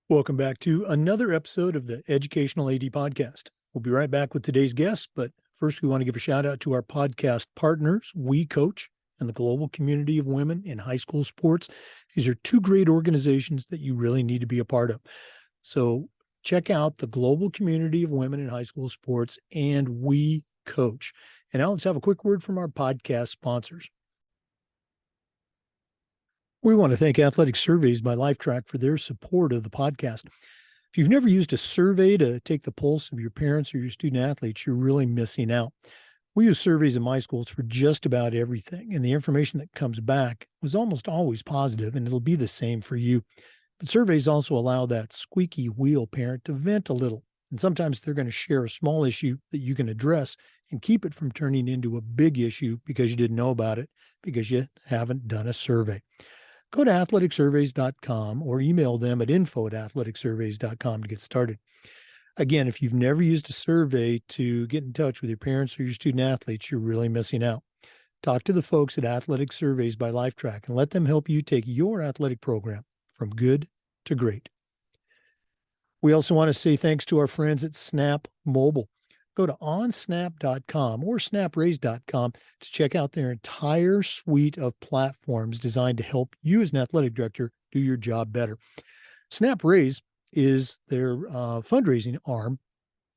Welcome back to another episode of the Educational AD Podcast. We'll be right back with today's guest, but first we want to give a shout out to our podcast partners, We Coach and the Global Community of Women in High School Sports. These are two great organizations that you really need to be a part of. So check out the Global Community of Women in High School Sports and We Coach. And now let's have a quick word from our podcast sponsors. We want to thank Athletic Surveys by LifeTrack for their support of the podcast. If you've never used a survey to take the pulse of your parents or your student athletes, you're really missing out. We use surveys in my schools for just about everything, and the information that comes back was almost always positive, and it'll be the same for you. But surveys also allow that squeaky wheel parent to vent a little, and sometimes they're going to share a small issue that you can address and keep it from turning into a big issue because you didn't know about it, because you haven't done a survey. Go to athleticsurveys.com or email them at info@athleticsurveys.com to get started. Again, if you've never used a survey to get in touch with your parents or your student athletes, you're really missing out. Talk to the folks at Athletic Surveys by LifeTrack and let them help you take your athletic program from good to great. We also want to say thanks to our friends at Snap Mobile. Go to onsnap.com or snapraise.com to check out their entire suite of platforms designed to help you as an athletic director do your job better. SnapRaise is their fundraising arm,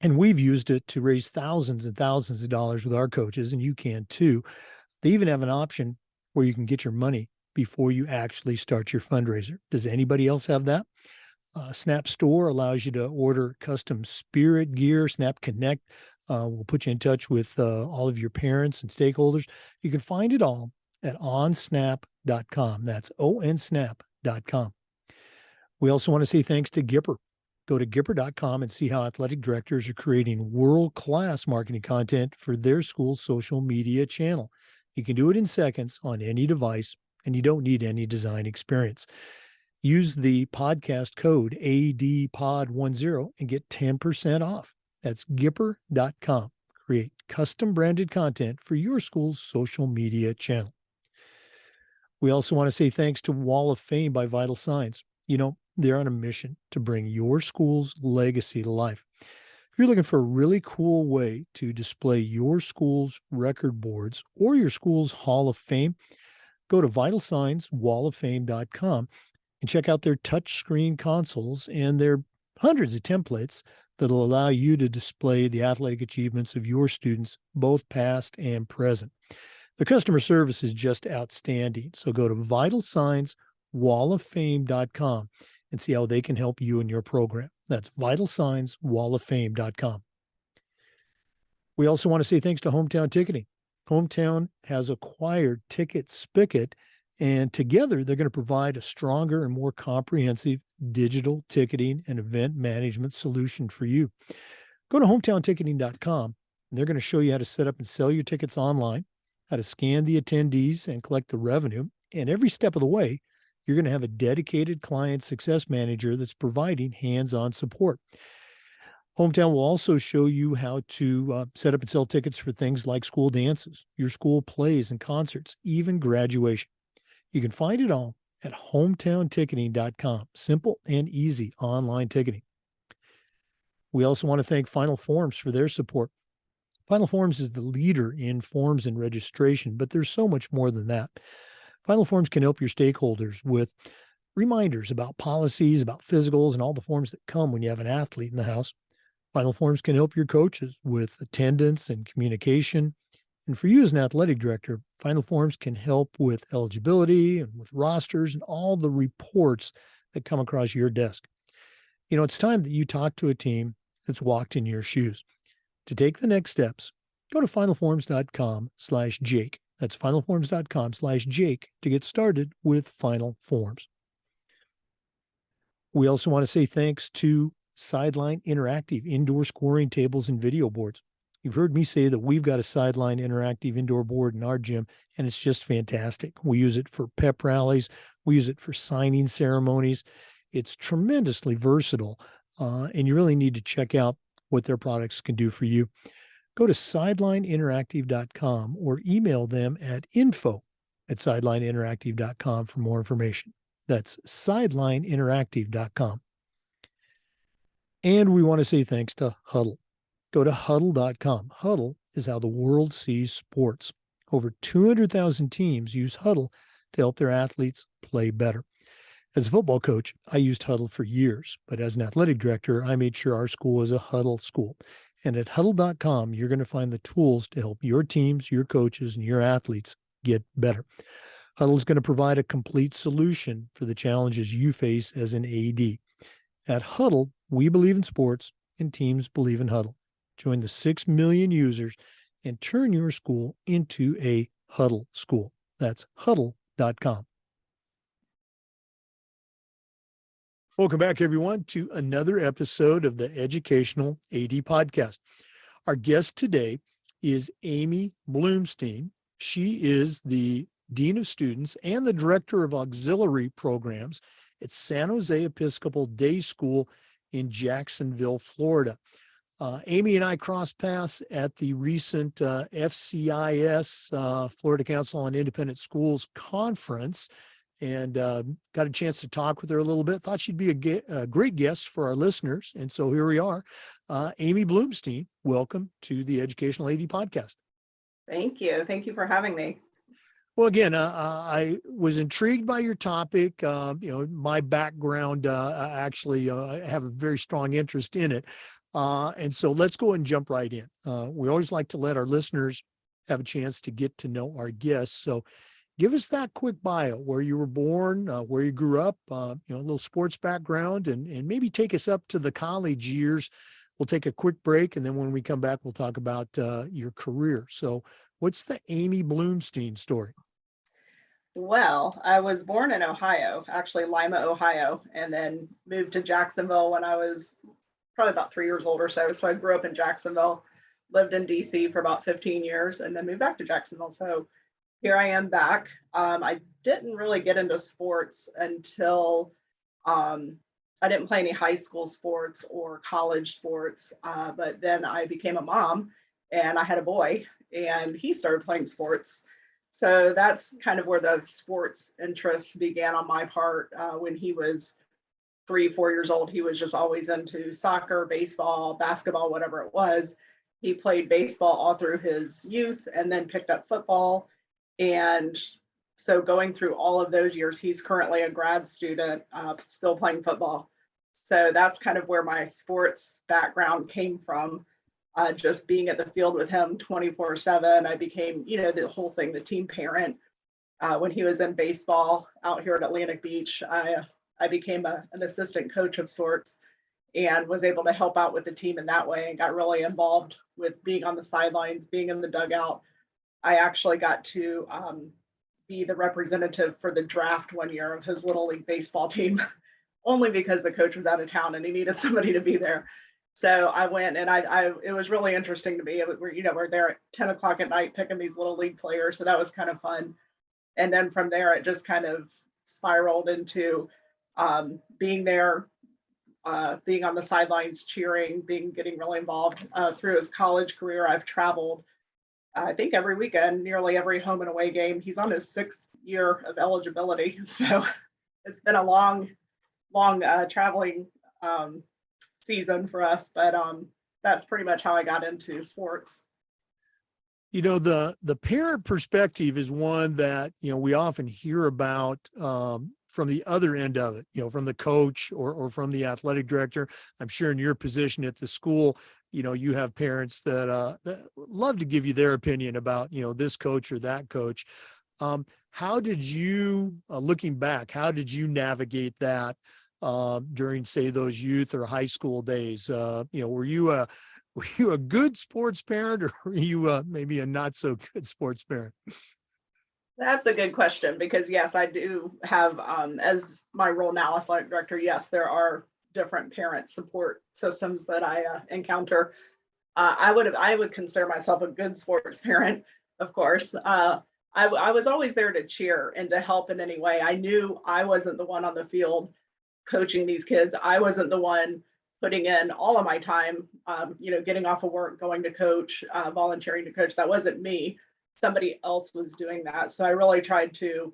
and we've used it to raise thousands and thousands of dollars with our coaches, and you can too. They even have an option where you can get your money before you actually start your fundraiser. Does anybody else have that? Snap Store allows you to order custom spirit gear. Snap Connect will put you in touch with all of your parents and stakeholders. You can find it all at onsnap.com. That's onsnap.com. We also want to say thanks to Gipper. Go to Gipper.com and see how athletic directors are creating world-class marketing content for their school's social media channel. You can do it in seconds on any device, and you don't need any design experience. Use the podcast code ADPOD10 and get 10% off. That's Gipper.com. Create custom branded content for your school's social media channel. We also want to say thanks to Wall of Fame by Vital Signs. You know, they're on a mission to bring your school's legacy to life. If you're looking for a really cool way to display your school's record boards or your school's Hall of Fame, go to vitalsignswalloffame.com and check out their touchscreen consoles and their hundreds of templates that'll allow you to display the athletic achievements of your students, both past and present. The customer service is just outstanding. So go to vitalsignswalloffame.com and see how they can help you in your program. That's vitalsignswalloffame.com. We also want to say thanks to Hometown Ticketing. Hometown has acquired Ticket Spigot, and together they're going to provide a stronger and more comprehensive digital ticketing and event management solution for you. Go to hometownticketing.com, and they're going to show you how to set up and sell your tickets online, how to scan the attendees and collect the revenue. And every step of the way, you're going to have a dedicated client success manager that's providing hands-on support. Hometown will also show you how to set up and sell tickets for things like school dances, your school plays and concerts, even graduation. You can find it all at hometownticketing.com. Simple and easy online ticketing. We also want to thank Final Forms for their support. Final Forms is the leader in forms and registration, but there's so much more than that. Final Forms can help your stakeholders with reminders about policies, about physicals, and all the forms that come when you have an athlete in the house. Final Forms can help your coaches with attendance and communication. And for you as an athletic director, Final Forms can help with eligibility and with rosters and all the reports that come across your desk. You know, it's time that you talk to a team that's walked in your shoes. To take the next steps, go to finalforms.com/Jake. That's finalforms.com/Jake to get started with Final Forms. We also want to say thanks to Sideline Interactive indoor scoring tables and video boards. You've heard me say that we've got a Sideline Interactive indoor board in our gym, and it's just fantastic. We use it for pep rallies. We use it for signing ceremonies. It's tremendously versatile, and you really need to check out what their products can do for you. Go to sidelineinteractive.com or email them at info@sidelineinteractive.com for more information. That's sidelineinteractive.com. And we want to say thanks to Huddle. Go to huddle.com. Huddle is how the world sees sports. Over 200,000 teams use Huddle to help their athletes play better. As a football coach, I used Huddle for years, but as an athletic director, I made sure our school was a Huddle school. And at huddle.com, you're going to find the tools to help your teams, your coaches, and your athletes get better. Huddle is going to provide a complete solution for the challenges you face as an AD. At Huddle, we believe in sports and teams believe in Huddle. Join the 6 million users and turn your school into a Huddle school. That's huddle.com. Welcome back, everyone, to another episode of the Educational AD Podcast. Our guest today is Amy Blumstein. She is the Dean of Students and the Director of Auxiliary Programs at San Jose Episcopal Day School in Jacksonville, Florida. Amy and I crossed paths at the recent FCIS, Florida Council on Independent Schools conference, and got a chance to talk with her a little bit. Thought she'd be a great guest for our listeners. And so here we are. Amy Blumstein, welcome to the Educational AD Podcast. Thank you. Thank you for having me. Well, again, I was intrigued by your topic. My background, actually, I have a very strong interest in it. And so let's go and jump right in. We always like to let our listeners have a chance to get to know our guests. So give us that quick bio, where you were born, where you grew up, a little sports background, and maybe take us up to the college years. We'll take a quick break, and then when we come back, we'll talk about your career. So what's the Amy Blumstein story? Well, I was born in Ohio, actually Lima, Ohio, and then moved to Jacksonville when I was probably about 3 years old or so. So I grew up in Jacksonville, lived in DC for about 15 years, and then moved back to Jacksonville. So here I am back. I didn't really get into sports until I didn't play any high school sports or college sports, but then I became a mom and I had a boy and he started playing sports. So that's kind of where the sports interest began on my part. When he was 3, 4 years old, he was just always into soccer, baseball, basketball, whatever it was. He played baseball all through his youth and then picked up football. And so going through all of those years, he's currently a grad student, still playing football. So that's kind of where my sports background came from. Just being at the field with him 24/7. I became, the whole thing, the team parent. When he was in baseball out here at Atlantic Beach, I became an assistant coach of sorts and was able to help out with the team in that way and got really involved with being on the sidelines, being in the dugout. I actually got to be the representative for the draft one year of his Little League baseball team, only because the coach was out of town and he needed somebody to be there. So I went and it was really interesting to me. We're there at 10 o'clock at night picking these Little League players. So that was kind of fun. And then from there, it just kind of spiraled into being there, being on the sidelines, cheering, getting really involved. Through his college career, I've traveled, I think every weekend, nearly every home and away game. He's on his 6th year of eligibility. So it's been a long traveling season for us, but that's pretty much how I got into sports. The parent perspective is one that, we often hear about from the other end of it, from the coach or from the athletic director. I'm sure in your position at the school, you have parents that love to give you their opinion about, this coach or that coach. How did you, looking back, how did you navigate that during, say, those youth or high school days? Were you a good sports parent, or were you maybe a not so good sports parent? That's a good question, because yes, I do have, as my role now, athletic director, yes, there are different parent support systems that I encounter. I would consider myself a good sports parent, of course. I was always there to cheer and to help in any way. I knew I wasn't the one on the field coaching these kids. I wasn't the one putting in all of my time, getting off of work, going to coach, volunteering to coach. That wasn't me. Somebody else was doing that. So I really tried to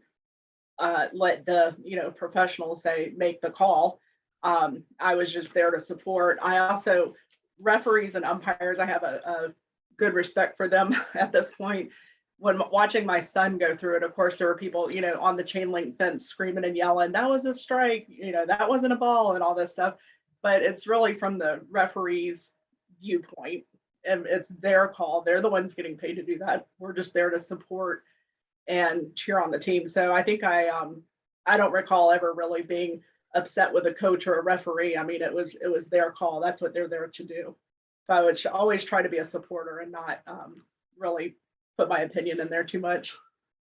let the professionals make the call. I was just there to support. I also, referees and umpires, I have a good respect for them at this point. When watching my son go through it, of course, there were people, on the chain link fence screaming and yelling, that was a strike, that wasn't a ball and all this stuff. But it's really from the referee's viewpoint, and it's their call. They're the ones getting paid to do that. We're just there to support and cheer on the team. So I think I don't recall ever really being upset with a coach or a referee. I mean, it was their call. That's what they're there to do. So I would always try to be a supporter and not really put my opinion in there too much.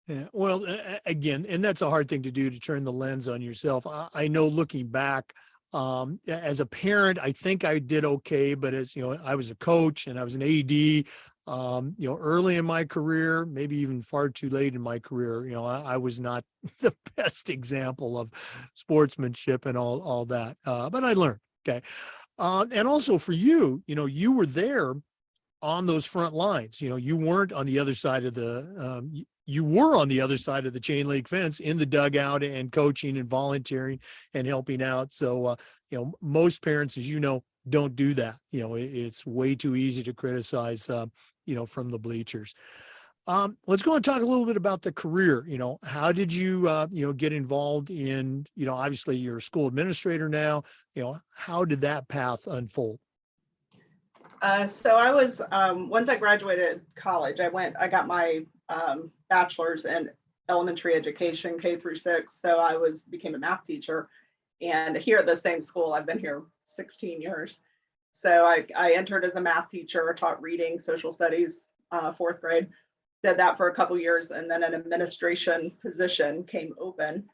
Yeah. Well, again, and that's a hard thing to do, to turn the lens on yourself. I know looking back, as a parent, I think I did okay, but as I was a coach and I was an AD, early in my career, maybe even far too late in my career, I was not the best example of sportsmanship and all that. But I learned. Okay. And also for you, you were there on those front lines. You weren't on the other side of you were on the other side of the chain link fence in the dugout and coaching and volunteering and helping out. So, most parents, as don't do that. It's way too easy to criticize, from the bleachers. Let's go and talk a little bit about the career. How did you, get involved in, obviously you're a school administrator now, how did that path unfold? So I was, once I graduated college, I got my bachelor's in elementary education, K through 6. So I became a math teacher. And here at the same school, I've been here 16 years. So I entered as a math teacher, taught reading, social studies, 4th grade, did that for a couple years. And then an administration position came open,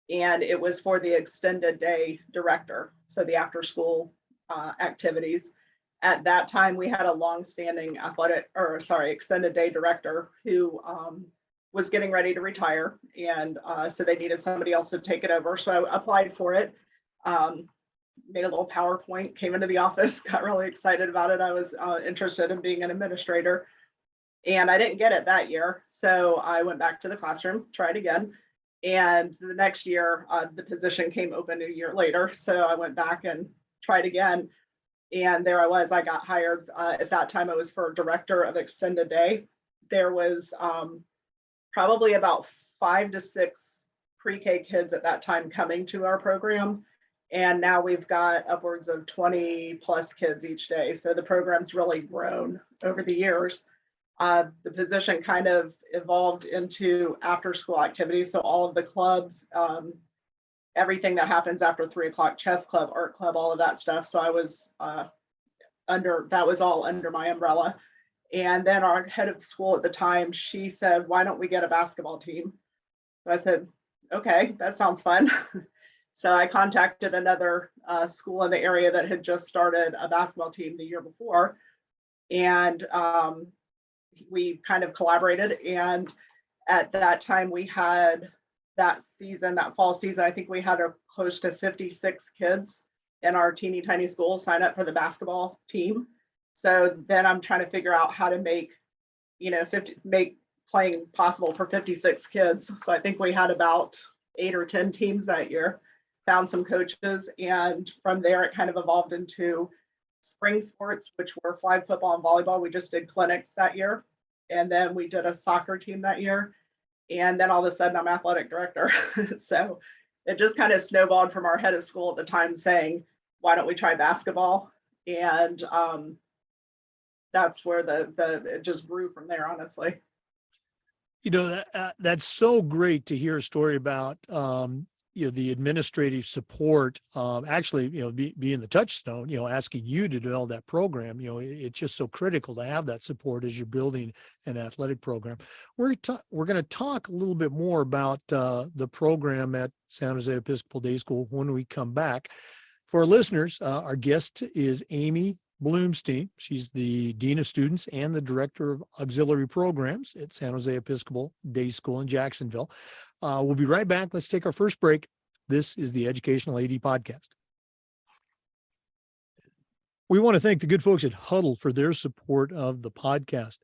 and it was for the extended day director. So the after school activities. At that time, we had a long-standing extended day director who was getting ready to retire, and so they needed somebody else to take it over. So I applied for it, made a little PowerPoint, came into the office, got really excited about it. I was interested in being an administrator, and I didn't get it that year. So I went back to the classroom, tried again, and the next year, the position came open a year later. So I went back and tried again. And there I was, I got hired. At that time, it was for director of extended day. There was probably about 5 to 6 pre-K kids at that time coming to our program. And now we've got upwards of 20 plus kids each day. So the program's really grown over the years. The position kind of evolved into after school activities. So all of the clubs, everything that happens after 3 o'clock, chess club, art club, all of that stuff. So I was that was all under my umbrella. And then our head of school at the time, she said, why don't we get a basketball team? So I said, okay, that sounds fun. So I contacted another school in the area that had just started a basketball team the year before. And we kind of collaborated. And at that time we had that fall season, I think we had close to 56 kids in our teeny tiny school sign up for the basketball team. So then I'm trying to figure out how to make playing possible for 56 kids. So I think we had about 8 or 10 teams that year, found some coaches. And from there, it kind of evolved into spring sports, which were flag football and volleyball. We just did clinics that year. And then we did a soccer team that year. And then all of a sudden I'm athletic director. So it just kind of snowballed from our head of school at the time saying, why don't we try basketball? And that's where it just grew from there, honestly. That's so great to hear a story about, the administrative support, actually, being the touchstone, asking you to develop that program. It's just so critical to have that support as you're building an athletic program. We're going to talk a little bit more about the program at San Jose Episcopal Day School when we come back. For our listeners, our guest is Amy Blumstein. She's the Dean of Students and the Director of Auxiliary Programs at San Jose Episcopal Day School in Jacksonville. We'll be right back. Let's take our first break. This is the Educational AD Podcast. We want to thank the good folks at Huddle for their support of the podcast.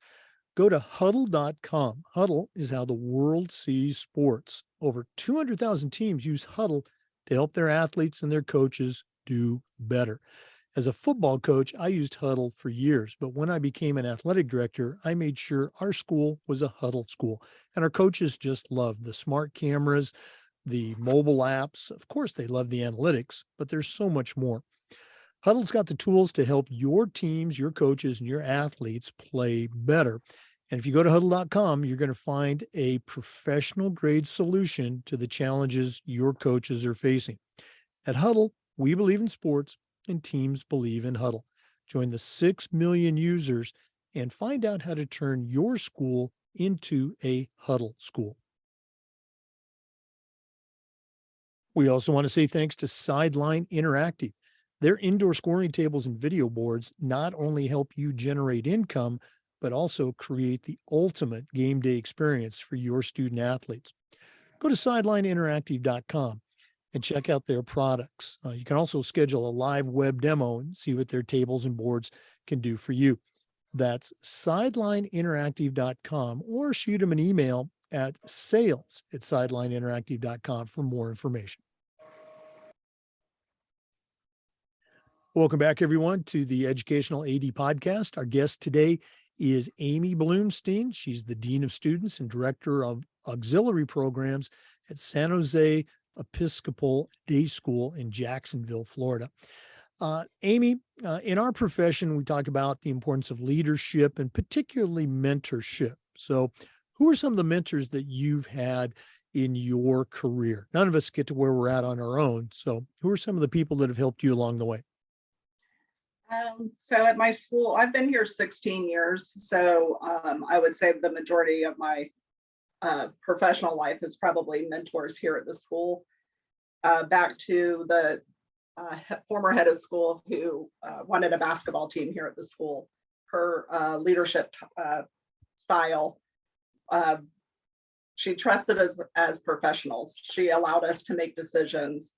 Go to huddle.com. Huddle is how the world sees sports. Over 200,000 teams use Huddle to help their athletes and their coaches do better. As a football coach, I used Huddle for years, but when I became an athletic director, I made sure our school was a Huddle school. And our coaches just loved the smart cameras, the mobile apps. Of course, they love the analytics, but there's so much more. Huddle's got the tools to help your teams, your coaches, and your athletes play better. And if you go to huddle.com, you're going to find a professional grade solution to the challenges your coaches are facing. At Huddle, we believe in sports and teams believe in Huddle. Join the 6 million users and find out how to turn your school into a Huddle school. We also want to say thanks to Sideline Interactive. Their indoor scoring tables and video boards not only help you generate income, but also create the ultimate game day experience for your student athletes. Go to sidelineinteractive.com and check out their products. You can also schedule a live web demo and see what their tables and boards can do for you. That's sidelineinteractive.com, or shoot them an email at sales@sidelineinteractive.com for more information. Welcome back, everyone, to the Educational AD Podcast. Our guest today is Amy Blumstein. She's the Dean of Students and Director of Auxiliary Programs at San Jose Episcopal Day School in Jacksonville, Florida. Amy, in our profession, we talk about the importance of leadership and particularly mentorship. So who are some of the mentors that you've had in your career? None of us get to where we're at on our own. So who are some of the people that have helped you along the way? So at my school, I've been here 16 years. So I would say the majority of my professional life is probably mentors here at the school. Back to the former head of school who wanted a basketball team here at the school. Her leadership style, she trusted us as professionals. She allowed us to make decisions.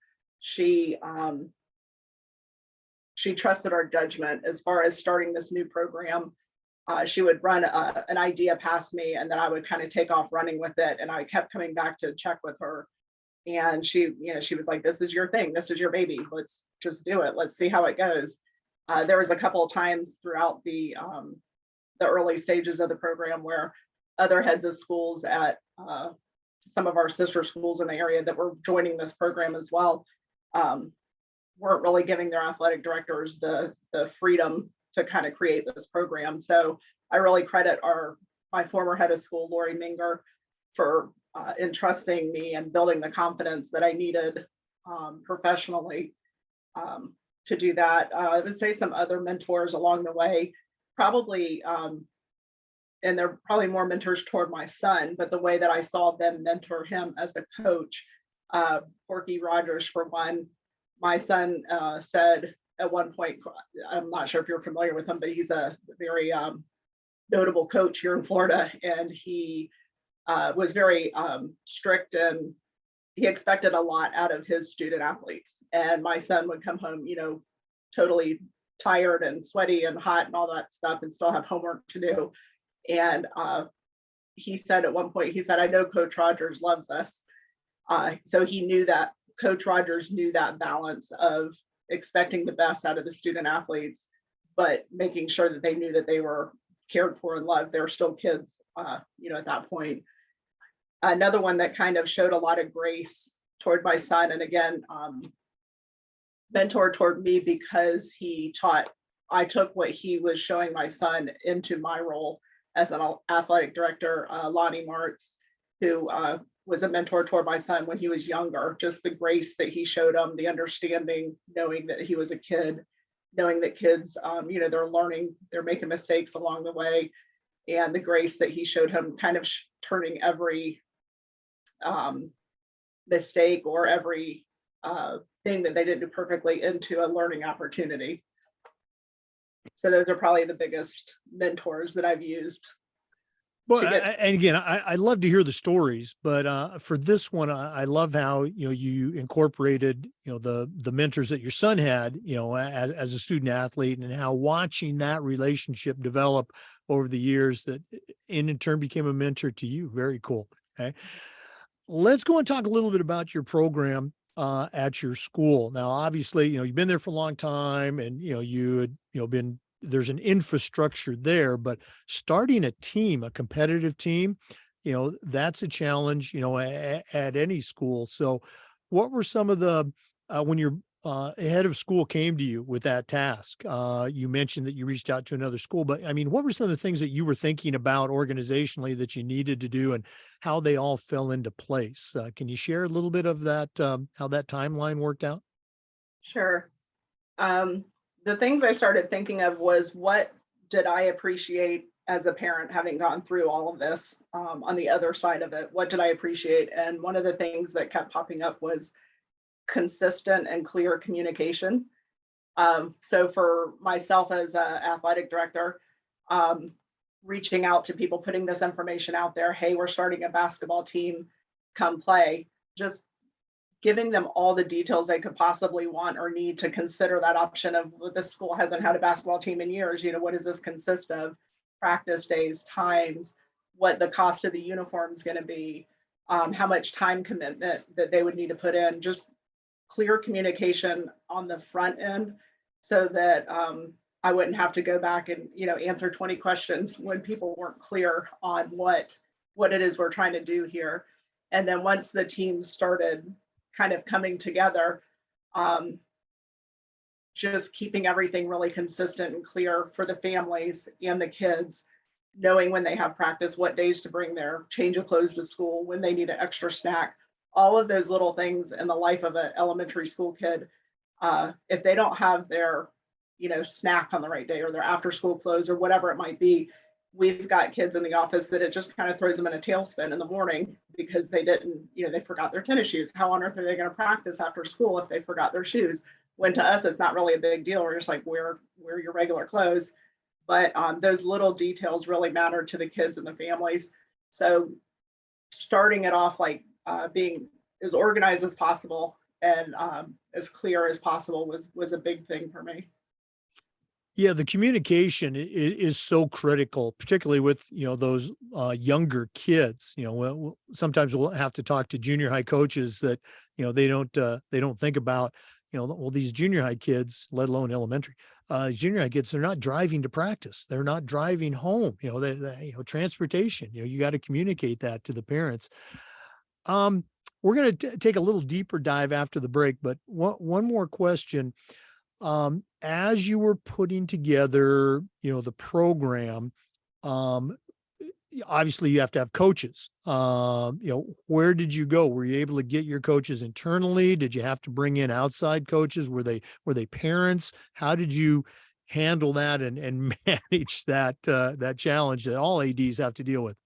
She trusted our judgment as far as starting this new program. She would run an idea past me, and then I would kind of take off running with it. And I kept coming back to check with her. And she was like, "This is your thing. This is your baby. Let's just do it. Let's see how it goes." There was a couple of times throughout the early stages of the program where other heads of schools at some of our sister schools in the area that were joining this program as well weren't really giving their athletic directors the freedom to kind of create this program. So I really credit my former head of school, Lori Minger, for entrusting me and building the confidence that I needed professionally to do that. I would say some other mentors along the way, probably, and they're probably more mentors toward my son, but the way that I saw them mentor him as a coach, Porky Rogers, for one. My son said at one point, I'm not sure if you're familiar with him, but he's a very notable coach here in Florida, and he was very strict, and he expected a lot out of his student athletes. And my son would come home, totally tired and sweaty and hot and all that stuff, and still have homework to do. And he said at one point, "I know Coach Rogers loves us." So he knew that Coach Rogers knew that balance of expecting the best out of the student athletes, but making sure that they knew that they were cared for and loved. They're still kids, at that point. Another one that kind of showed a lot of grace toward my son, and again, mentor toward me, because I took what he was showing my son into my role as an athletic director, Lonnie Martz, who was a mentor toward my son when he was younger. Just the grace that he showed him, the understanding, knowing that he was a kid, knowing that kids, they're learning, they're making mistakes along the way, and the grace that he showed him, kind of turning every mistake or every thing that they didn't do perfectly into a learning opportunity. So those are probably the biggest mentors that I've used. Well, and again, I love to hear the stories, but for this one, I love how you incorporated the mentors that your son had as a student athlete, and how watching that relationship develop over the years that in turn became a mentor to you. Very cool. Okay, let's go and talk a little bit about your program. at your school. Now, obviously, you've been there for a long time, and you had been there's an infrastructure there, but starting a team, a competitive team, that's a challenge, at any school. So, what were some of the when your head of school came to you with that task? You mentioned that you reached out to another school, but I mean, what were some of the things that you were thinking about organizationally that you needed to do, and how they all fell into place? Can you share a little bit of that, how that timeline worked out? Sure. Um, the things I started thinking of was what did I appreciate as a parent having gone through all of this, on the other side of it? What did I appreciate? And one of the things that kept popping up was consistent and clear communication. So for myself as an athletic director, um, reaching out to people, putting this information out there, hey, we're starting a basketball team, come play, just giving them all the details they could possibly want or need to consider that option of, well, this school hasn't had a basketball team in years. What does this consist of? Practice days, times, what the cost of the uniform is going to be, how much time commitment that they would need to put in, just clear communication on the front end so that I wouldn't have to go back and answer 20 questions when people weren't clear on what it is we're trying to do here. And then once the team started kind of coming together, um, just keeping everything really consistent and clear for the families and the kids, knowing when they have practice, what days to bring their change of clothes to school, when they need an extra snack, all of those little things in the life of an elementary school kid. If they don't have their, snack on the right day or their after school clothes or whatever it might be, we've got kids in the office that it just kind of throws them in a tailspin in the morning because they didn't, they forgot their tennis shoes. How on earth are they going to practice after school if they forgot their shoes? When to us, it's not really a big deal. We're just like, wear your regular clothes. But those little details really matter to the kids and the families. So starting it off like being as organized as possible and as clear as possible was a big thing for me. Yeah, the communication is so critical, particularly with those younger kids. Sometimes we'll have to talk to junior high coaches that they don't think about well, these junior high kids, let alone elementary, junior high kids, they're not driving to practice, they're not driving home. Transportation. You got to communicate that to the parents. Um, we're going to take a little deeper dive after the break, but one more question. As you were putting together, the program, um, obviously you have to have coaches. Where did you go? Were you able to get your coaches internally? Did you have to bring in outside coaches? Were they parents? How did you handle that and manage that challenge that all ADs have to deal with?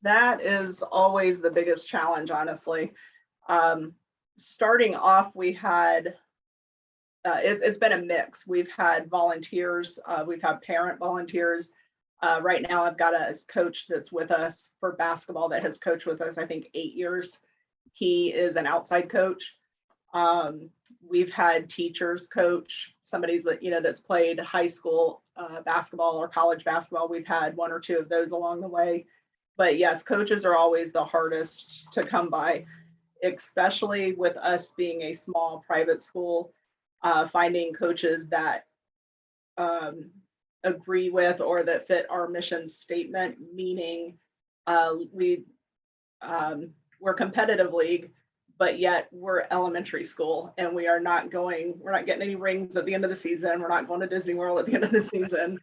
That is always the biggest challenge, honestly. Um, Starting off, we had it's been a mix. We've had volunteers, we've had parent volunteers. Right now, I've got a coach that's with us for basketball that has coached with us, I think, 8 years. He is an outside coach. We've had teachers coach, somebody's that that's played high school basketball or college basketball. We've had one or two of those along the way. But yes, coaches are always the hardest to come by, especially with us being a small private school. Finding coaches that um, agree with or that fit our mission statement, meaning we we're competitive league, but yet we're elementary school and we're not getting any rings at the end of the season. We're not going to Disney World at the end of the season.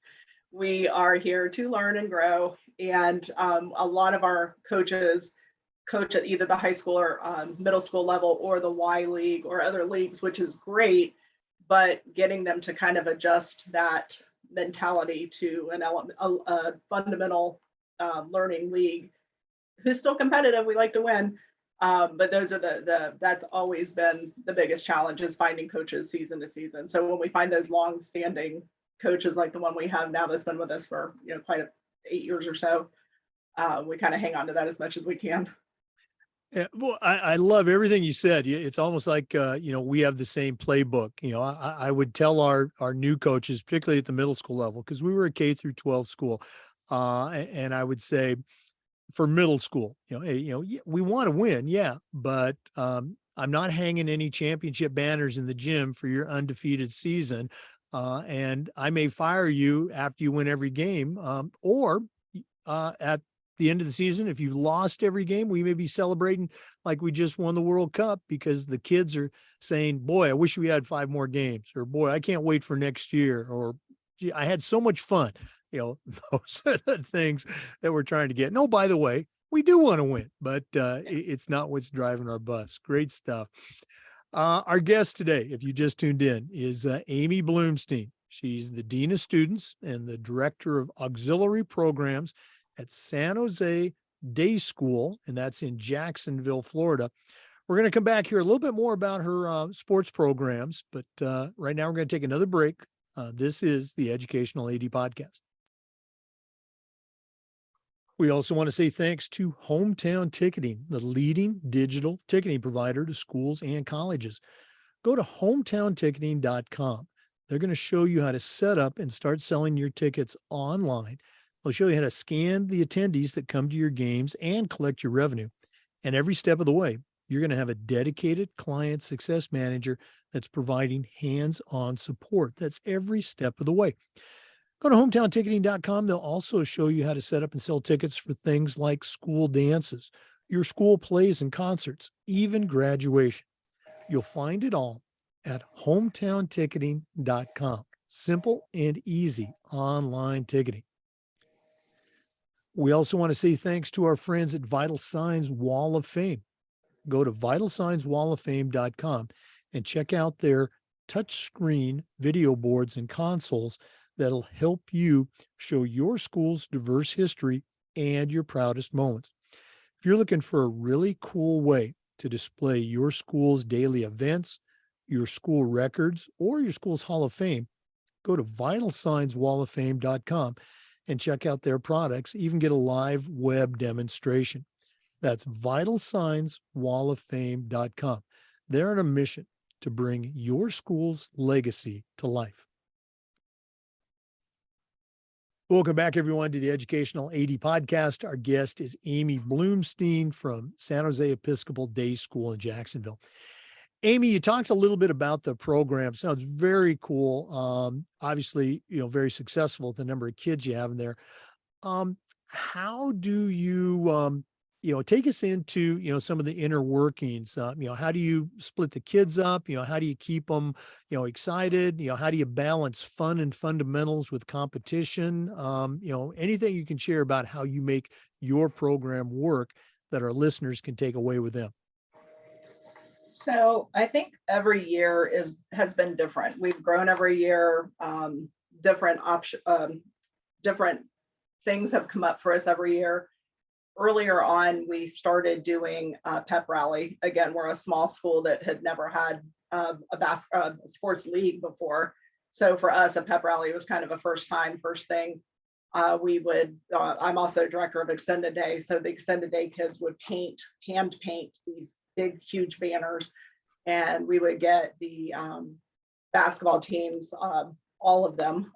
We are here to learn and grow. And a lot of our coaches coach at either the high school or middle school level or the Y League or other leagues, which is great, but getting them to kind of adjust that mentality to a fundamental learning league who's still competitive. We like to win. But those are that's always been the biggest challenge is finding coaches season to season. So when we find those long standing coaches like the one we have now that's been with us for quite 8 years or so, we kind of hang on to that as much as we can. Yeah, well, I love everything you said. It's almost like we have the same playbook. I would tell our new coaches, particularly at the middle school level, because we were a K through 12 school, and I would say for middle school, hey, we want to win, yeah, but I'm not hanging any championship banners in the gym for your undefeated season. And I may fire you after you win every game. Or at the end of the season, if you lost every game, we may be celebrating like we just won the World Cup because the kids are saying, boy, I wish we had 5 more games, or boy, I can't wait for next year, or gee, I had so much fun. Those are the things that we're trying to get. No, by the way, we do want to win, but it's not what's driving our bus. Great stuff. Our guest today, if you just tuned in, is Amy Blumstein. She's the Dean of Students and the Director of Auxiliary Programs at San Jose Day School, and that's in Jacksonville, Florida. We're going to come back here a little bit more about her sports programs, but right now we're going to take another break. This is the Educational AD Podcast. We also want to say thanks to Hometown Ticketing, the leading digital ticketing provider to schools and colleges. Go to hometownticketing.com. They're going to show you how to set up and start selling your tickets online. They'll show you how to scan the attendees that come to your games and collect your revenue. And every step of the way, you're going to have a dedicated client success manager that's providing hands-on support. That's every step of the way. Go to hometownticketing.com. They'll also show you how to set up and sell tickets for things like school dances, your school plays and concerts, even graduation. You'll find it all at hometownticketing.com. Simple and easy online ticketing. We also want to say thanks to our friends at Vital Signs Wall of Fame. Go to vitalsignswalloffame.com and check out their touchscreen video boards and consoles that'll help you show your school's diverse history and your proudest moments. If you're looking for a really cool way to display your school's daily events, your school records, or your school's Hall of Fame, go to vitalsignswalloffame.com and check out their products, even get a live web demonstration. That's vitalsignswalloffame.com. They're on a mission to bring your school's legacy to life. Welcome back, everyone, to the Educational AD Podcast. Our guest is Amy Blumstein from San Jose Episcopal Day School in Jacksonville. Amy, you talked a little bit about the program. Sounds very cool. Obviously, very successful with the number of kids you have in there. How do you, take us into, some of the inner workings? How do you split the kids up? How do you keep them, excited? How do you balance fun and fundamentals with competition? Anything you can share about how you make your program work that our listeners can take away with them. So I think every year has been different. We've grown every year. Different things have come up for us every year. Earlier on, we started doing a pep rally. Again, we're a small school that had never had a sports league before. So for us, a pep rally was kind of a first thing. I'm also director of Extended Day. So the Extended Day kids would hand paint these big, huge banners. And we would get the basketball teams, all of them,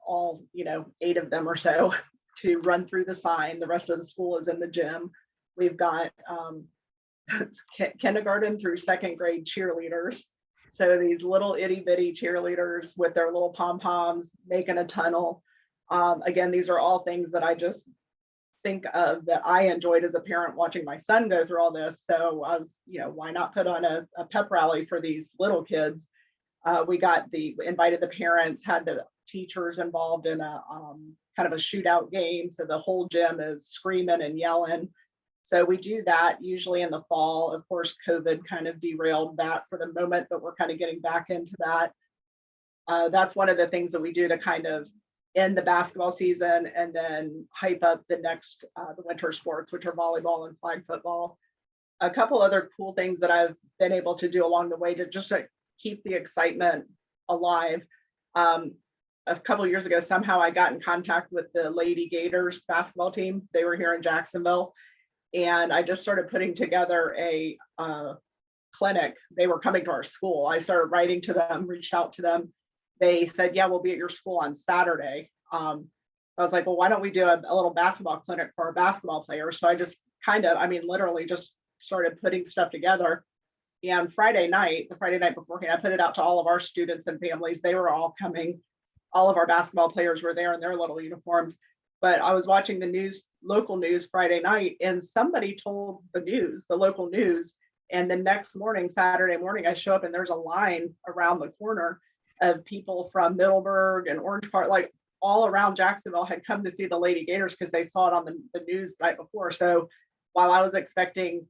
8 of them or so, to run through the sign. The rest of the school is in the gym. We've got kindergarten through 2nd grade cheerleaders. So these little itty bitty cheerleaders with their little pom-poms making a tunnel. Again, these are all things that I just think of that I enjoyed as a parent watching my son go through all this. So I was, why not put on a pep rally for these little kids? We invited the parents, had the teachers involved in a kind of a shootout game. So the whole gym is screaming and yelling. So we do that usually in the fall. Of course, COVID kind of derailed that for the moment, but we're kind of getting back into that. That's one of the things that we do to kind of end the basketball season and then hype up the winter sports, which are volleyball and flag football. A couple other cool things that I've been able to do along the way to just keep the excitement alive. A couple of years ago, somehow I got in contact with the Lady Gators basketball team. They were here in Jacksonville. And I just started putting together a clinic. They were coming to our school. I started writing to them, reached out to them. They said, yeah, we'll be at your school on Saturday. I was like, well, why don't we do a little basketball clinic for our basketball players? So I just literally just started putting stuff together. And Friday night, the Friday night beforehand, I put it out to all of our students and families. They were all coming. All of our basketball players were there in their little uniforms. But I was watching the news, local news Friday night, and somebody told the local news. And the next morning, Saturday morning, I show up and there's a line around the corner of people from Middleburg and Orange Park, like all around Jacksonville had come to see the Lady Gators because they saw it on the news the night before. So while I was expecting,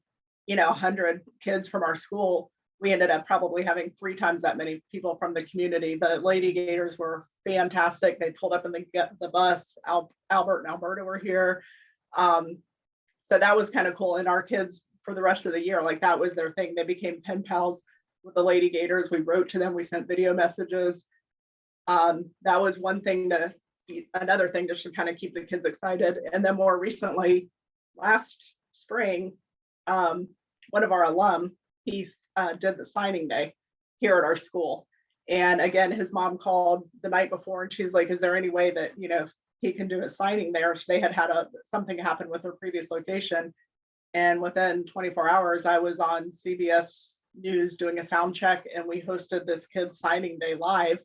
100 kids from our school, we ended up probably having 3 times that many people from the community. The Lady Gators were fantastic. They pulled up in the bus. Albert and Alberta were here. So that was kind of cool. And our kids for the rest of the year, like that was their thing. They became pen pals with the Lady Gators. We wrote to them. We sent video messages. That was another thing just to kind of keep the kids excited. And then more recently, last spring, one of our alum, he did the signing day here at our school. And again, his mom called the night before and she was like, is there any way that, he can do a signing there? So they had something happen with their previous location. And within 24 hours, I was on CBS News doing a sound check, and we hosted this kid's signing day live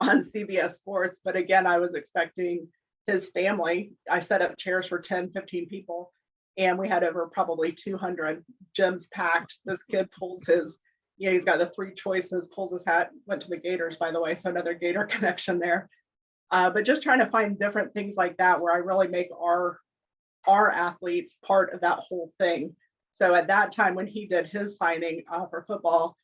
on CBS Sports. But again, I was expecting his family. I set up chairs for 10, 15 people, and we had over probably 200, gyms packed. This kid pulls his, he's got the 3 choices, pulls his hat, went to the Gators, by the way, so another Gator connection there. But just trying to find different things like that where I really make our athletes part of that whole thing. So at that time when he did his signing for football,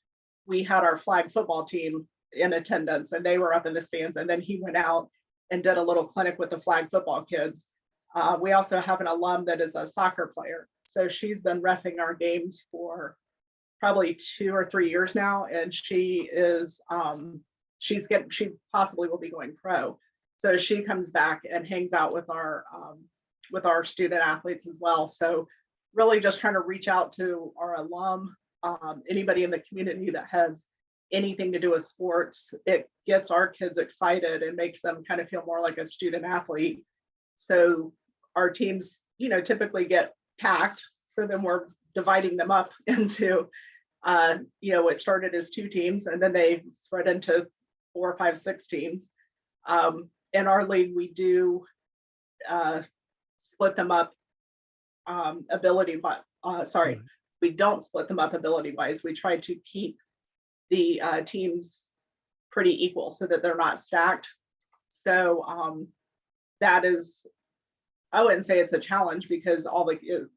we had our flag football team in attendance and they were up in the stands. And then he went out and did a little clinic with the flag football kids. We also have an alum that is a soccer player. So she's been reffing our games for probably 2 or 3 years now. And she is, she possibly will be going pro. So she comes back and hangs out with our student athletes as well. So really just trying to reach out to our alum, anybody in the community that has anything to do with sports. It gets our kids excited and makes them kind of feel more like a student athlete. So our teams, typically get packed. So then we're dividing them up into, what started as 2 teams and then they spread into 4, 5, 6 teams. In our league, we do split them up ability, we don't split them up ability wise. We try to keep the teams pretty equal so that they're not stacked. So that is, I wouldn't say it's a challenge because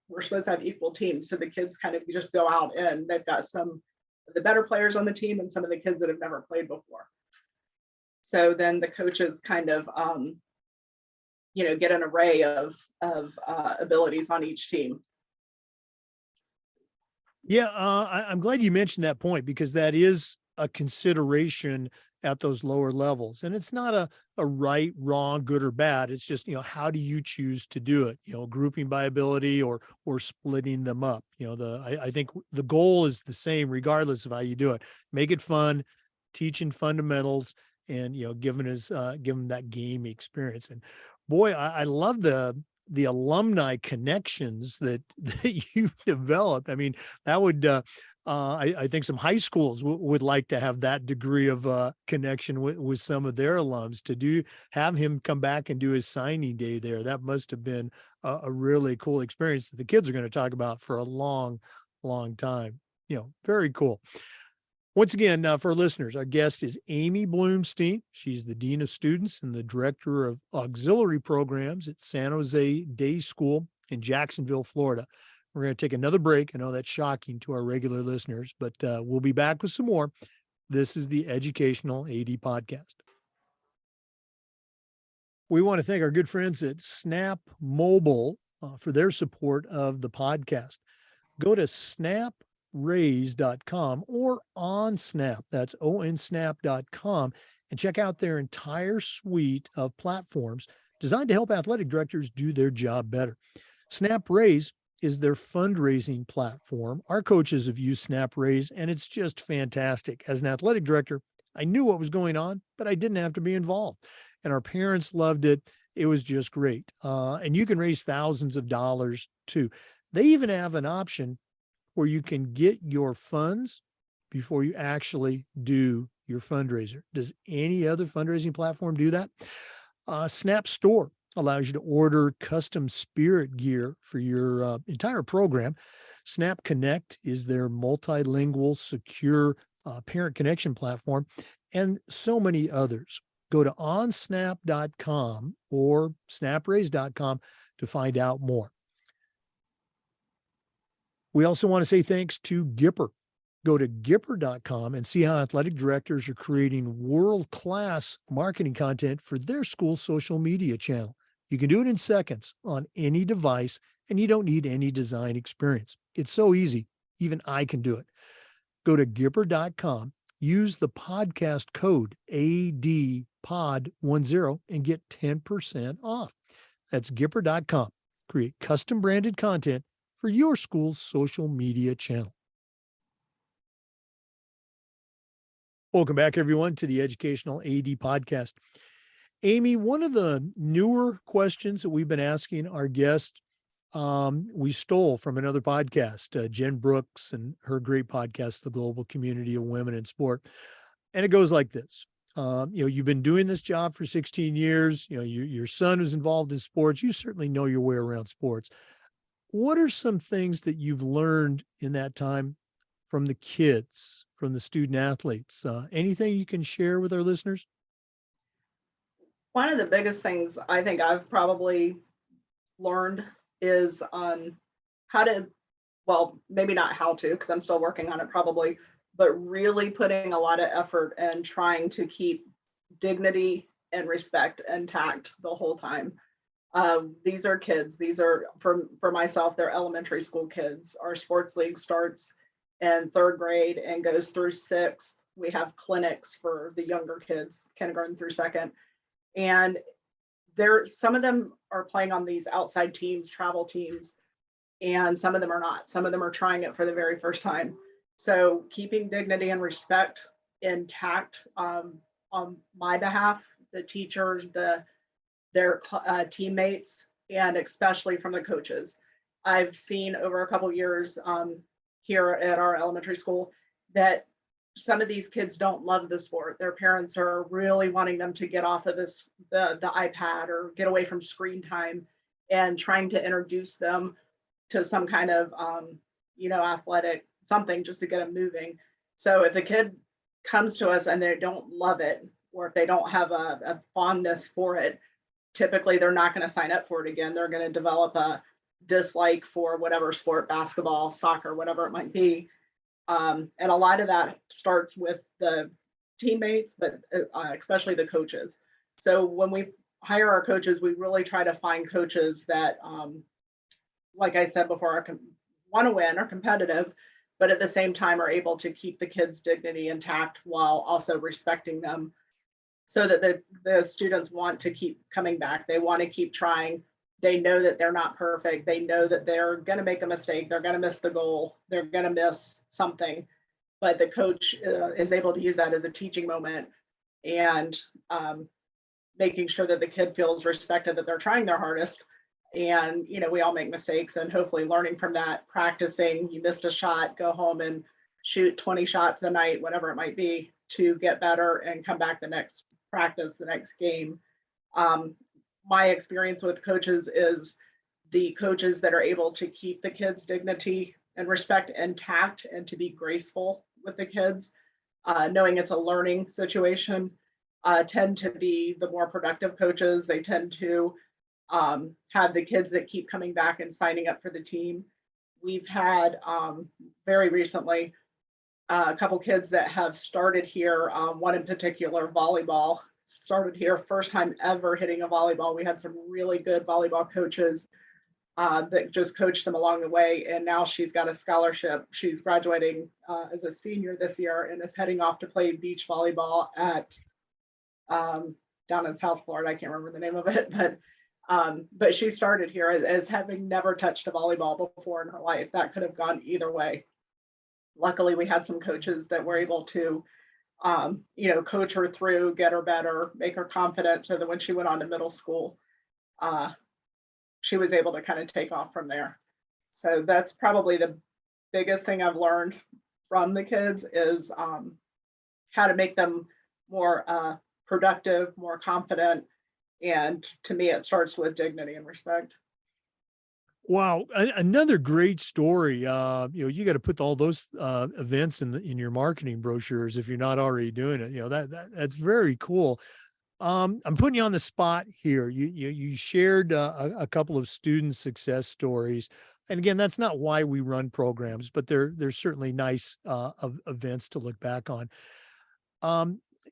we're supposed to have equal teams. So the kids kind of just go out and they've got some of the better players on the team and some of the kids that have never played before. So then the coaches kind of, get an array of abilities on each team. Yeah, I'm glad you mentioned that point because that is a consideration at those lower levels. And it's not a right, wrong, good or bad. It's just, how do you choose to do it? Grouping by ability or splitting them up. I think the goal is the same regardless of how you do it. Make it fun, teaching fundamentals, and give them that game experience. And boy, I love the alumni connections that you've developed. I mean, that would I think some high schools would like to have that degree of connection with some of their alums to have him come back and do his signing day there. That must have been a really cool experience that the kids are going to talk about for a long, long time. Very cool. Once again, for our listeners, our guest is Amy Blumstein. She's the Dean of Students and the Director of Auxiliary Programs at San Jose Day School in Jacksonville, Florida. We're going to take another break. I know that's shocking to our regular listeners, but we'll be back with some more. This is the Educational AD Podcast. We want to thank our good friends at Snap Mobile for their support of the podcast. Go to snapraise.com or OnSnap, that's onsnap.com, and check out their entire suite of platforms designed to help athletic directors do their job better. Snap Raise is their fundraising platform. Our coaches have used Snap Raise, and it's just fantastic. As an athletic director, I knew what was going on, but I didn't have to be involved. And our parents loved it. It was just great. And you can raise thousands of dollars too. They even have an option where you can get your funds before you actually do your fundraiser. Does any other fundraising platform do that? Snap Store allows you to order custom spirit gear for your entire program. Snap Connect is their multilingual, secure parent connection platform, and so many others. Go to onsnap.com or snapraise.com to find out more. We also want to say thanks to Gipper. Go to Gipper.com and see how athletic directors are creating world-class marketing content for their school social media channel. You can do it in seconds on any device, and you don't need any design experience. It's so easy. Even I can do it. Go to Gipper.com, use the podcast code ADPOD10 and get 10% off. That's Gipper.com. Create custom branded content for your school's social media channel. Welcome back, everyone, to the Educational AD Podcast. Amy, one of the newer questions that we've been asking our guests, we stole from another podcast, Jen Brooks and her great podcast, The Global Community of Women in Sport. And it goes like this. You've been doing this job for 16 years. Your son is involved in sports. You certainly know your way around sports. What are some things that you've learned in that time from the kids, from the student athletes? Anything you can share with our listeners? One of the biggest things I think I've probably learned is how to, well, maybe not how to, because I'm still working on it probably, but really putting a lot of effort and trying to keep dignity and respect intact the whole time. These are kids. These are, for myself, they're elementary school kids. Our sports league starts in 3rd grade and goes through 6th. We have clinics for the younger kids, kindergarten through 2nd. And some of them are playing on these outside teams, travel teams, and some of them are not. Some of them are trying it for the very first time. So keeping dignity and respect intact on my behalf, the teachers, their teammates, and especially from the coaches. I've seen over a couple of years here at our elementary school that some of these kids don't love the sport. Their parents are really wanting them to get off of the iPad or get away from screen time, and trying to introduce them to some kind of athletic something just to get them moving. So if the kid comes to us and they don't love it, or if they don't have a fondness for it, typically they're not going to sign up for it again. They're going to develop a dislike for whatever sport, basketball, soccer, whatever it might be. And a lot of that starts with the teammates, but especially the coaches. So when we hire our coaches, we really try to find coaches that, like I said before, want to win, are competitive, but at the same time are able to keep the kids' dignity intact while also respecting them, so that the students want to keep coming back. They want to keep trying. They know that they're not perfect. They know that they're going to make a mistake. They're going to miss the goal. They're going to miss something. But the coach is able to use that as a teaching moment, and making sure that the kid feels respected, that they're trying their hardest. And, we all make mistakes, and hopefully learning from that, practicing. You missed a shot, go home and shoot 20 shots a night, whatever it might be, to get better and come back the next practice, the next game. My experience with coaches is the coaches that are able to keep the kids' dignity and respect intact and to be graceful with the kids, knowing it's a learning situation, tend to be the more productive coaches. They tend to have the kids that keep coming back and signing up for the team. We've had very recently a couple kids that have started here, one in particular, volleyball, started here, first time ever hitting a volleyball. We had some really good volleyball coaches that just coached them along the way, and now she's got a scholarship. She's graduating as a senior this year and is heading off to play beach volleyball at down in South Florida. I can't remember the name of it, but she started here as having never touched a volleyball before in her life. That could have gone either way. Luckily, we had some coaches that were able to coach her through, get her better, make her confident, so that when she went on to middle school, she was able to kind of take off from there. So that's probably the biggest thing I've learned from the kids is how to make them more productive, more confident. And to me, it starts with dignity and respect. Wow, another great story. You got to put all those events in your marketing brochures if you're not already doing it. That's very cool. I'm putting you on the spot here. You shared a couple of student success stories, and again, that's not why we run programs, but they're certainly nice events to look back on.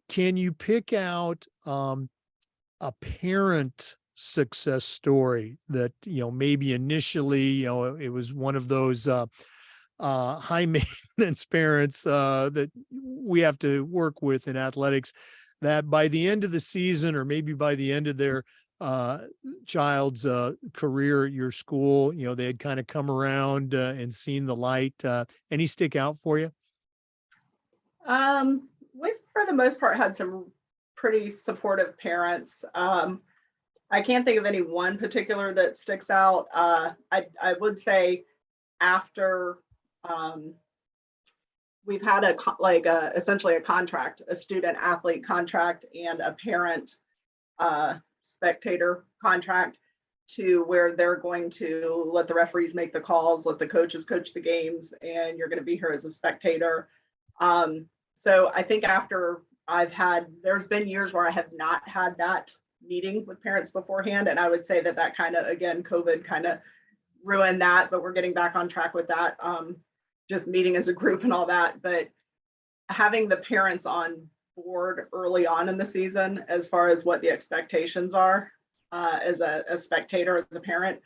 Can you pick out a parent success story that maybe initially it was one of those high maintenance parents that we have to work with in athletics, that by the end of the season or maybe by the end of their child's career at your school, they had kind of come around and seen the light. Any stick out for you? We've, for the most part, had some pretty supportive parents. I can't think of any one particular that sticks out. I would say after we've had essentially a contract, a student athlete contract and a parent spectator contract, to where they're going to let the referees make the calls, let the coaches coach the games, and you're going to be here as a spectator. So I think after there's been years where I have not had that meeting with parents beforehand. And I would say that kind of, again, COVID kind of ruined that, but we're getting back on track with that. Just meeting as a group and all that, but having the parents on board early on in the season, as far as what the expectations are, as a spectator, as a parent,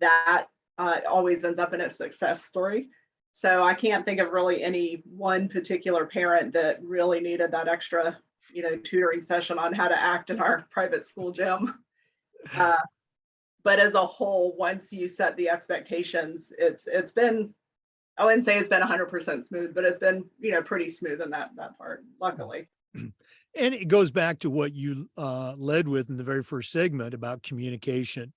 that always ends up in a success story. So I can't think of really any one particular parent that really needed that extra, tutoring session on how to act in our private school gym. But as a whole, once you set the expectations, it's been, I wouldn't say it's been 100% smooth, but it's been, pretty smooth in that part, luckily. And it goes back to what you led with in the very first segment about communication,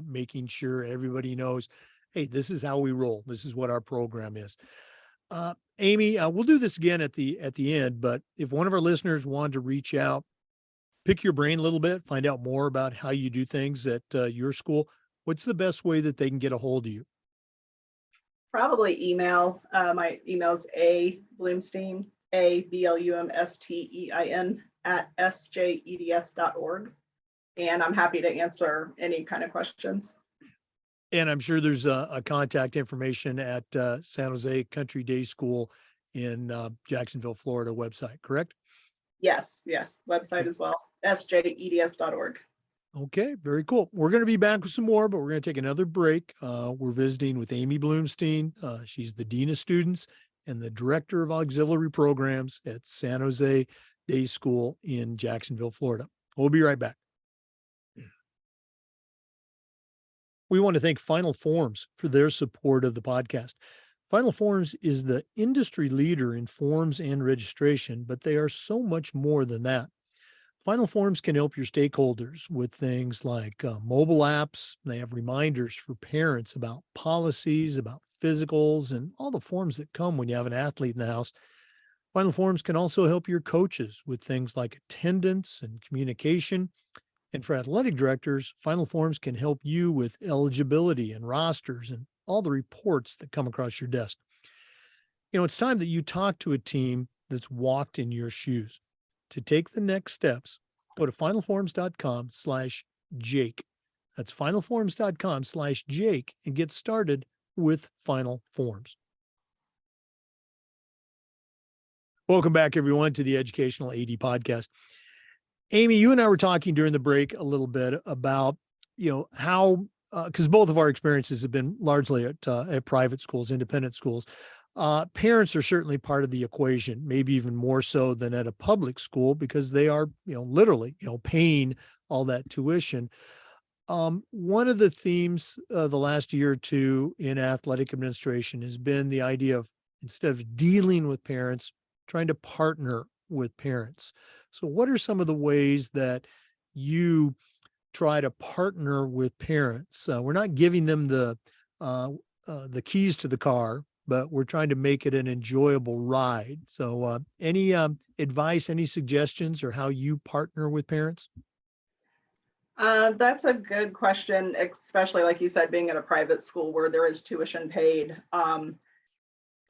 making sure everybody knows, hey, this is how we roll. This is what our program is. Amy, we'll do this again at the end, but if one of our listeners wanted to reach out, pick your brain a little bit, find out more about how you do things at your school, what's the best way that they can get a hold of you? Probably email. My email's Blumstein, ABLUMSTEIN @sjeds.org. And I'm happy to answer any kind of questions. And I'm sure there's a contact information at San Jose Country Day School in Jacksonville, Florida website, correct? Yes. Website as well, sjeds.org. Okay, very cool. We're going to be back with some more, but we're going to take another break. We're visiting with Amy Blumstein. She's the Dean of Students and the Director of Auxiliary Programs at San Jose Day School in Jacksonville, Florida. We'll be right back. We want to thank Final Forms for their support of the podcast. Final Forms is the industry leader in forms and registration, but they are so much more than that. Final Forms can help your stakeholders with things like mobile apps. They have reminders for parents about policies, about physicals, and all the forms that come when you have an athlete in the house. Final Forms can also help your coaches with things like attendance and communication. And for athletic directors, Final Forms can help you with eligibility and rosters and all the reports that come across your desk. It's time that you talk to a team that's walked in your shoes. To take the next steps, go to finalforms.com/Jake. That's finalforms.com/Jake and get started with Final Forms. Welcome back, everyone, to the Educational AD Podcast. Amy, you and I were talking during the break a little bit about, how, because both of our experiences have been largely at private schools, independent schools. Parents are certainly part of the equation, maybe even more so than at a public school, because they are, literally, paying all that tuition. One of the themes the last year or two in athletic administration has been the idea of, instead of dealing with parents, trying to partner with parents. So what are some of the ways that you try to partner with parents? We're not giving them the keys to the car. but we're trying to make it an enjoyable ride. So any advice, any suggestions, or how you partner with parents? That's a good question, especially like you said, being at a private school where there is tuition paid.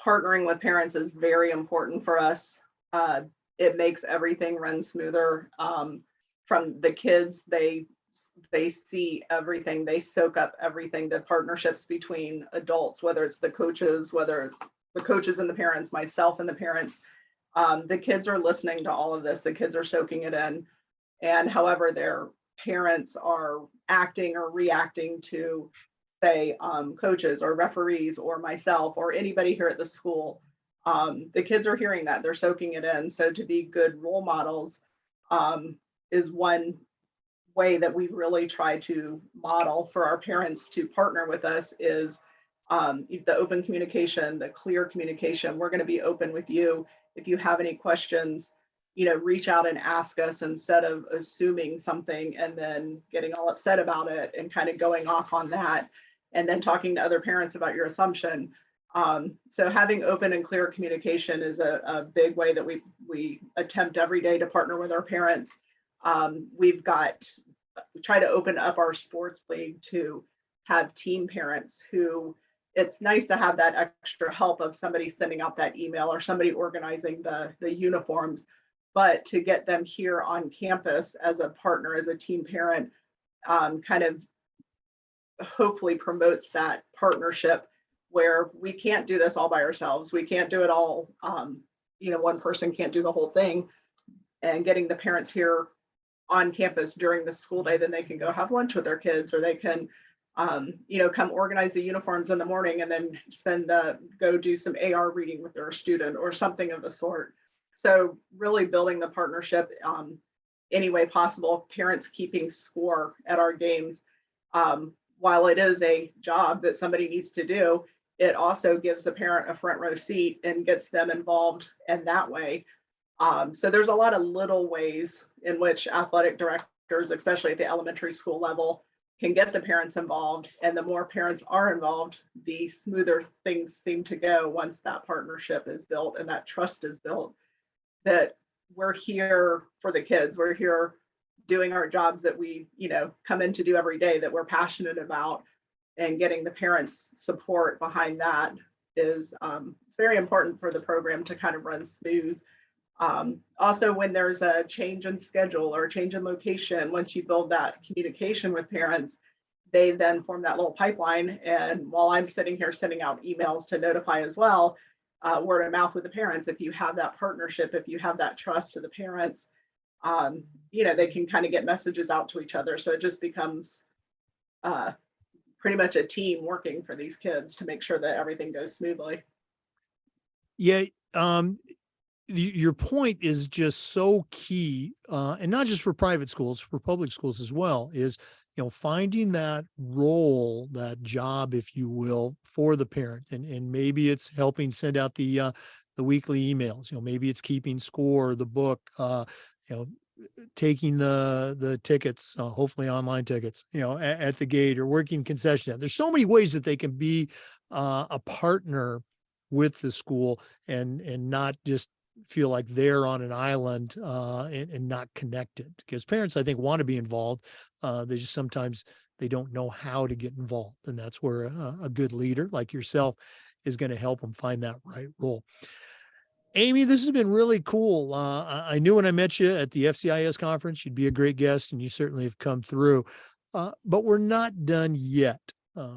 Partnering with parents is very important for us. Uh, it makes everything run smoother. From the kids, they see everything, they soak up everything. The partnerships between adults, whether it's the coaches, whether the coaches and the parents, myself and the parents, the kids are listening to all of this. The kids are soaking it in, and however their parents are acting or reacting to, say, coaches or referees or myself or anybody here at the school, the kids are hearing that, they're soaking it in. So to be good role models is one way that we really try to model for our parents to partner with us is the open communication, the clear communication. We're going to be open with you. If you have any questions, reach out and ask us instead of assuming something and then getting all upset about it and kind of going off on that and then talking to other parents about your assumption. So having open and clear communication is a big way that we attempt every day to partner with our parents. We try to open up our sports league to have team parents who, it's nice to have that extra help of somebody sending out that email or somebody organizing the uniforms, but to get them here on campus as a partner, as a team parent, kind of hopefully promotes that partnership where we can't do this all by ourselves. We can't do it all. One person can't do the whole thing, and getting the parents here on campus during the school day, then they can go have lunch with their kids, or they can, come organize the uniforms in the morning and then go do some AR reading with their student or something of the sort. So really building the partnership any way possible, parents keeping score at our games. While it is a job that somebody needs to do, it also gives the parent a front row seat and gets them involved in that way. So there's a lot of little ways in which athletic directors, especially at the elementary school level, can get the parents involved. And the more parents are involved, the smoother things seem to go once that partnership is built and that trust is built, that we're here for the kids. We're here doing our jobs that we, come in to do every day, that we're passionate about, and getting the parents' support behind that is it's very important for the program to kind of run smooth. Also, when there's a change in schedule or a change in location, once you build that communication with parents, they then form that little pipeline. And while I'm sitting here sending out emails to notify as well, word of mouth with the parents, if you have that partnership, if you have that trust to the parents, they can kind of get messages out to each other. So it just becomes pretty much a team working for these kids to make sure that everything goes smoothly. Yeah. Your point is just so key, and not just for private schools, for public schools as well, is, finding that role, that job, if you will, for the parent. And maybe it's helping send out the weekly emails, maybe it's keeping score, the book, taking the tickets, hopefully online tickets, at the gate, or working concession. There's so many ways that they can be a partner with the school and not just feel like they're on an island and not connected, because parents, I think, want to be involved. They just sometimes they don't know how to get involved. And that's where a good leader like yourself is going to help them find that right role. Amy, this has been really cool. I knew when I met you at the FCIS conference, you'd be a great guest, and you certainly have come through. But we're not done yet.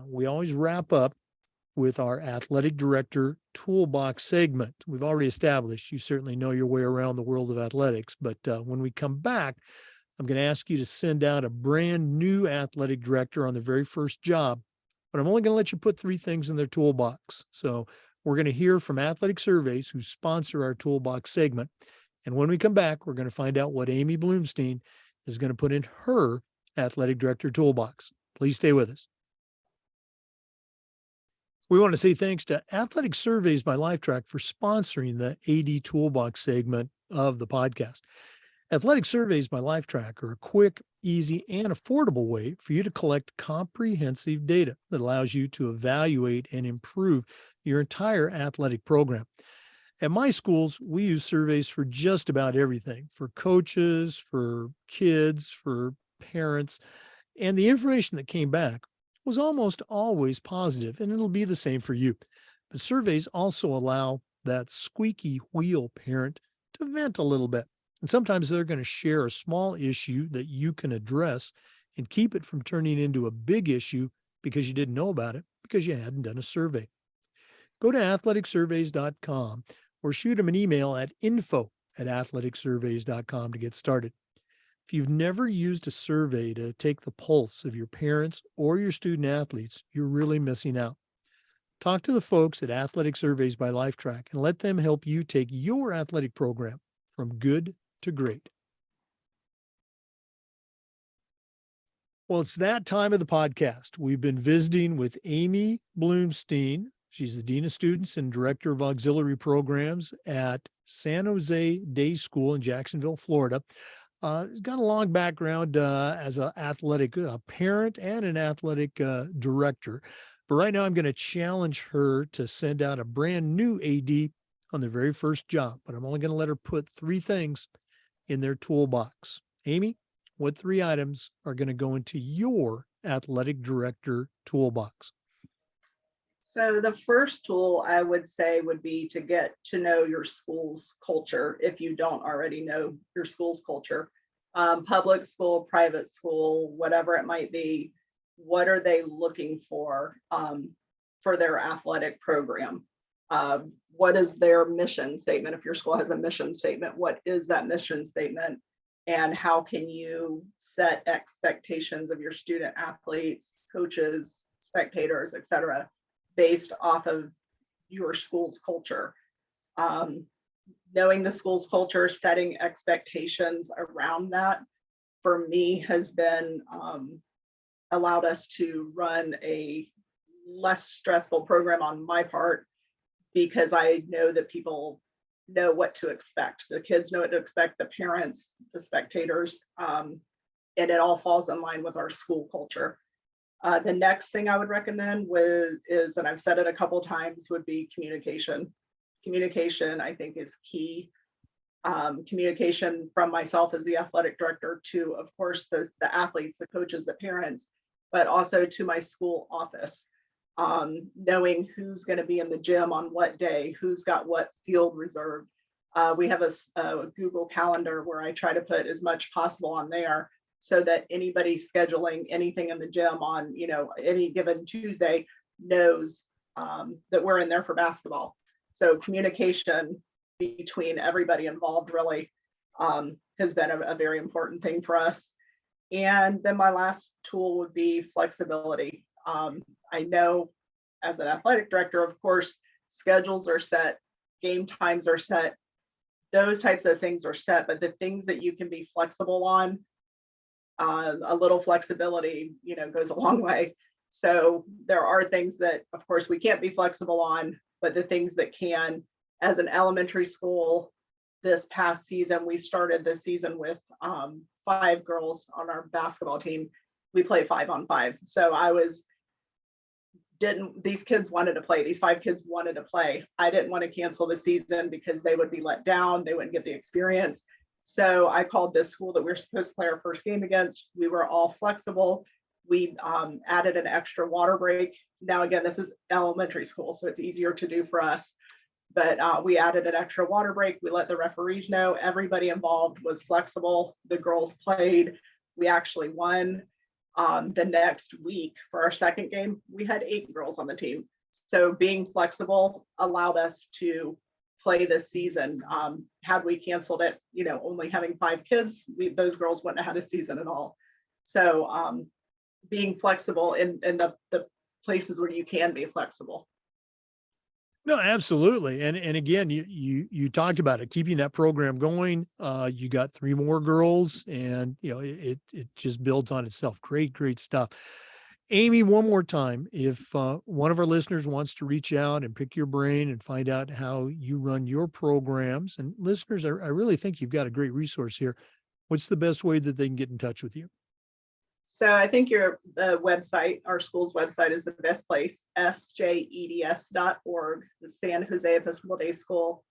We always wrap up with our athletic director toolbox segment. We've already established you certainly know your way around the world of athletics, but when we come back, I'm going to ask you to send out a brand new athletic director on the very first job, but I'm only going to let you put 3 things in their toolbox. So we're going to hear from Athletic Surveys, who sponsor our toolbox segment. And when we come back, we're going to find out what Amy Blumstein is going to put in her athletic director toolbox. Please stay with us. We want to say thanks to Athletic Surveys by Lifetrack for sponsoring the AD Toolbox segment of the podcast. Athletic Surveys by Lifetrack are a quick, easy, and affordable way for you to collect comprehensive data that allows you to evaluate and improve your entire athletic program. At my schools, we use surveys for just about everything, for coaches, for kids, for parents, and the information that came back was almost always positive, and it'll be the same for you. But surveys also allow that squeaky wheel parent to vent a little bit. And sometimes they're going to share a small issue that you can address and keep it from turning into a big issue because you didn't know about it because you hadn't done a survey. Go to athleticsurveys.com or shoot them an email at info@athleticsurveys.com to get started. If you've never used a survey to take the pulse of your parents or your student athletes, you're really missing out. Talk to the folks at Athletic Surveys by LifeTrack and let them help you take your athletic program from good to great. Well, it's that time of the podcast. We've been visiting with Amy Blumstein. She's the Dean of Students and Director of Auxiliary Programs at San Jose Day School in Jacksonville, Florida. Got a long background as an athletic parent and an athletic director. But right now I'm going to challenge her to send out a brand new AD on their very first job. But I'm only going to let her put 3 things in their toolbox. Amy, what 3 items are going to go into your athletic director toolbox? So the first tool I would say would be to get to know your school's culture if you don't already know your school's culture. Public school, private school, whatever it might be, what are they looking for their athletic program? What is their mission statement? If your school has a mission statement, what is that mission statement? And how can you set expectations of your student athletes, coaches, spectators, et cetera, based off of your school's culture? Knowing the school's culture, setting expectations around that, for me, has been allowed us to run a less stressful program on my part, because I know that people know what to expect. The kids know what to expect, the parents, the spectators, and it all falls in line with our school culture. The next thing I would recommend is, and I've said it a couple times, would be communication. Communication, I think, is key. Communication from myself as the athletic director to, of course, the athletes, the coaches, the parents, but also to my school office. Knowing who's going to be in the gym on what day, who's got what field reserved. We have a Google Calendar where I try to put as much possible on there so that anybody scheduling anything in the gym on, any given Tuesday knows that we're in there for basketball. So communication between everybody involved really has been a very important thing for us. And then my last tool would be flexibility. I know as an athletic director, of course, schedules are set, game times are set, those types of things are set, but the things that you can be flexible on, a little flexibility, goes a long way. So there are things that, of course, we can't be flexible on, but the things that can. As an elementary school, this past season, we started the season with 5 girls on our basketball team. We play 5-on-5. So these kids wanted to play. These 5 kids wanted to play. I didn't want to cancel the season because they would be let down. They wouldn't get the experience. So I called this school that we were supposed to play our first game against. We were all flexible. We added an extra water break. Now, again, this is elementary school, so it's easier to do for us. But we added an extra water break. We let the referees know. Everybody involved was flexible. The girls played. We actually won. The next week for our second game, we had 8 girls on the team. So being flexible allowed us to play this season. Had we canceled it, only having 5 kids, those girls wouldn't have had a season at all. So being flexible in the places where you can be flexible. No, absolutely. And again, you talked about it, keeping that program going. You got 3 more girls, and it just builds on itself. Great stuff. Amy, one more time, if one of our listeners wants to reach out and pick your brain and find out how you run your programs, and listeners, I really think you've got a great resource here. What's the best way that they can get in touch with you? So I think the website, our school's website is the best place, sjeds.org, the San Jose Episcopal Day School.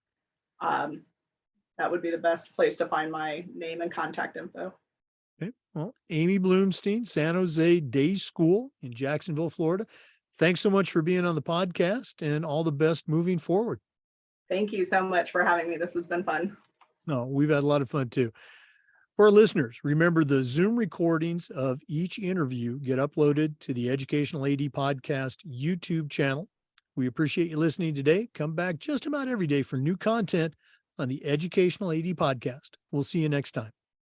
That would be the best place to find my name and contact info. Okay. Well, Amy Blumstein, San Jose Day School in Jacksonville, Florida. Thanks so much for being on the podcast, and all the best moving forward. Thank you so much for having me. This has been fun. No, we've had a lot of fun too. For our listeners, remember the Zoom recordings of each interview get uploaded to the Educational AD Podcast YouTube channel. We appreciate you listening today. Come back just about every day for new content on the Educational AD Podcast. We'll see you next time.